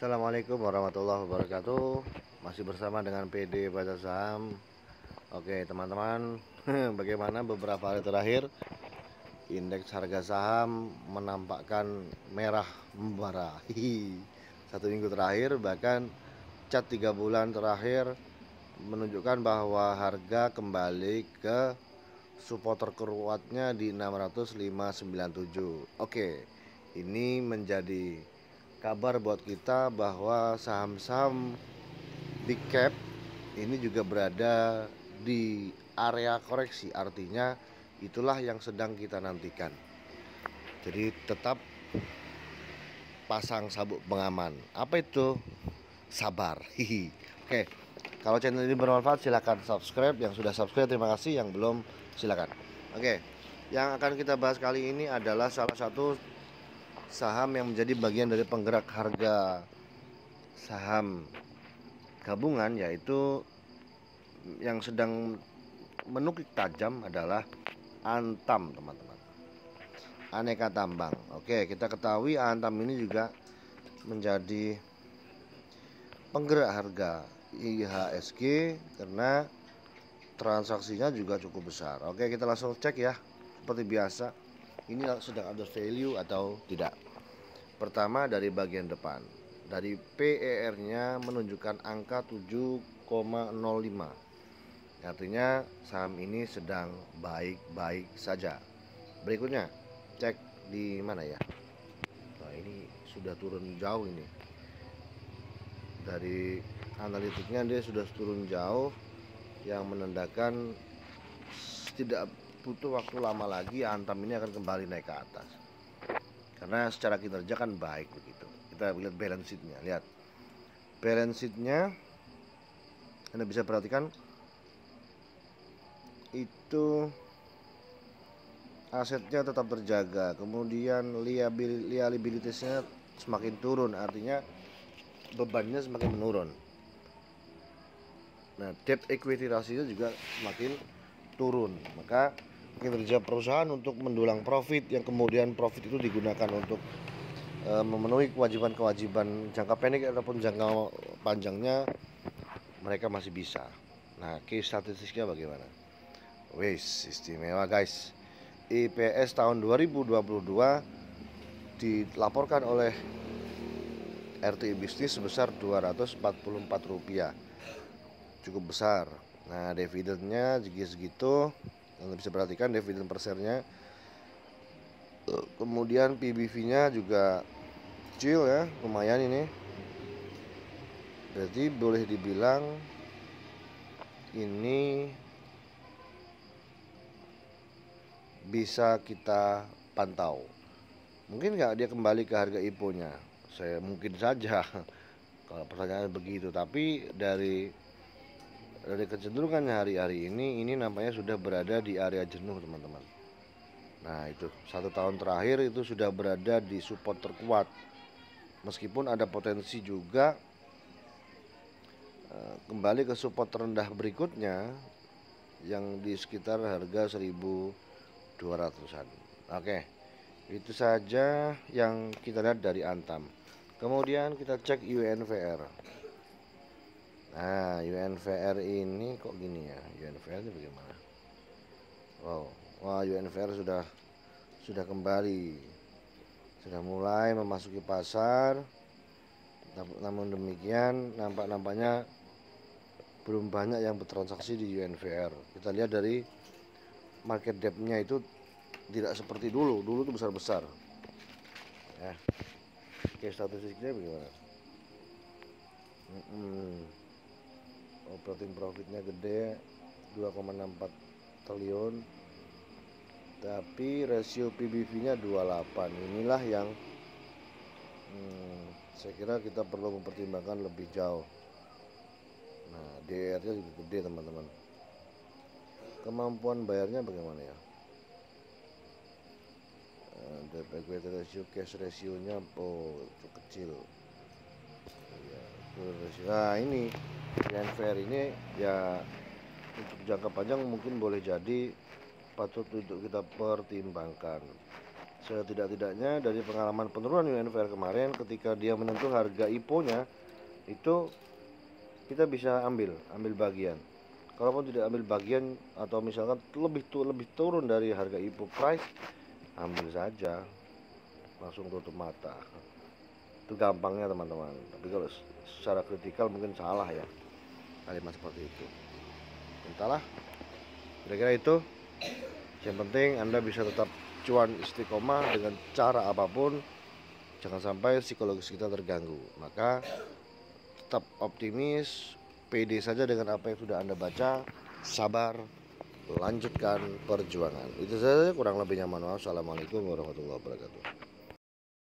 Assalamualaikum warahmatullahi wabarakatuh. Masih bersama dengan PD Baca Saham. Oke teman-teman, bagaimana beberapa hari terakhir indeks harga saham menampakkan merah membara. Satu minggu terakhir, bahkan cat 3 bulan terakhir menunjukkan bahwa harga kembali ke support terkuatnya di 605,97. Oke, ini menjadi kabar buat kita bahwa saham-saham big cap ini juga berada di area koreksi. Artinya itulah yang sedang kita nantikan. Jadi tetap pasang sabuk pengaman. Apa itu? Sabar. Oke, kalau channel ini bermanfaat silahkan subscribe. Yang sudah subscribe terima kasih, yang belum silahkan. Oke, yang akan kita bahas kali ini adalah salah satu saham yang menjadi bagian dari penggerak harga saham gabungan, yaitu yang sedang menukik tajam adalah Antam, teman-teman. Aneka Tambang. Oke, kita ketahui Antam ini juga menjadi penggerak harga IHSG karena transaksinya juga cukup besar. Oke, kita langsung cek ya. Seperti biasa, ini sedang ada value atau tidak. Pertama dari bagian depan, dari PER-nya menunjukkan angka 7,05. Artinya saham ini sedang baik-baik saja. Berikutnya, cek di mana ya? Nah, ini sudah turun jauh ini. Dari analitiknya dia sudah turun jauh, yang menandakan tidak butuh waktu lama lagi Antam ini akan kembali naik ke atas. Karena secara kinerja kan baik begitu. Kita lihat balance sheet-nya, lihat. Balance sheet-nya Anda bisa perhatikan itu asetnya tetap terjaga, kemudian liabilitasnya semakin turun, artinya bebannya semakin menurun. Nah, debt equity ratio juga semakin turun. Maka kinerja perusahaan untuk mendulang profit, yang kemudian profit itu digunakan untuk memenuhi kewajiban-kewajiban jangka pendek ataupun jangka panjangnya, mereka masih bisa. Nah, case statistiknya bagaimana? Wes, istimewa guys. IPS tahun 2022 dilaporkan oleh RTI Bisnis sebesar Rp244, cukup besar. Nah, dividennya segitu, Anda bisa perhatikan dividen per share-nya. Kemudian PBV-nya juga kecil ya, lumayan ini. Berarti boleh dibilang ini bisa kita pantau. Mungkin nggak dia kembali ke harga IPO-nya? Saya mungkin saja kalau pertanyaannya begitu. Tapi dari kecenderungannya hari-hari ini nampaknya sudah berada di area jenuh, teman-teman. Nah, itu 1 tahun terakhir itu sudah berada di support terkuat. Meskipun ada potensi juga kembali ke support terendah berikutnya yang di sekitar harga 1.200-an. Oke, itu saja yang kita lihat dari Antam. Kemudian kita cek UNVR. Nah, UNVR ini kok gini ya? UNVR ini bagaimana? Wah, UNVR sudah kembali, sudah mulai memasuki pasar. Namun demikian nampaknya belum banyak yang bertransaksi di UNVR. Kita lihat dari market depth-nya itu tidak seperti dulu itu besar-besar ya. Oke, statistiknya bagaimana? Operating profitnya gede, 2,64 triliun, tapi rasio PBV-nya 28. Inilah yang saya kira kita perlu mempertimbangkan lebih jauh. Nah, DR-nya juga gede, teman-teman. Kemampuan bayarnya bagaimana ya? Debt equity ratio, cash ratio-nya kecil. Nah, ini UNVR ini ya untuk jangka panjang mungkin boleh jadi patut untuk kita pertimbangkan. Setidak-tidaknya dari pengalaman penurunan UNVR kemarin, ketika dia menyentuh harga IPO-nya itu kita bisa ambil bagian. Kalaupun tidak ambil bagian atau misalkan lebih turun dari harga IPO price, ambil saja, langsung tutup mata. Itu gampangnya teman-teman. Tapi kalau secara kritikal mungkin salah ya kalimat seperti itu. Entahlah, kira-kira itu. Yang penting Anda bisa tetap cuan istiqomah dengan cara apapun, jangan sampai psikologis kita terganggu. Maka tetap optimis, pede saja dengan apa yang sudah Anda baca, sabar, lanjutkan perjuangan. Itu saja, kurang lebihnya mohon maaf. Assalamualaikum warahmatullahi wabarakatuh.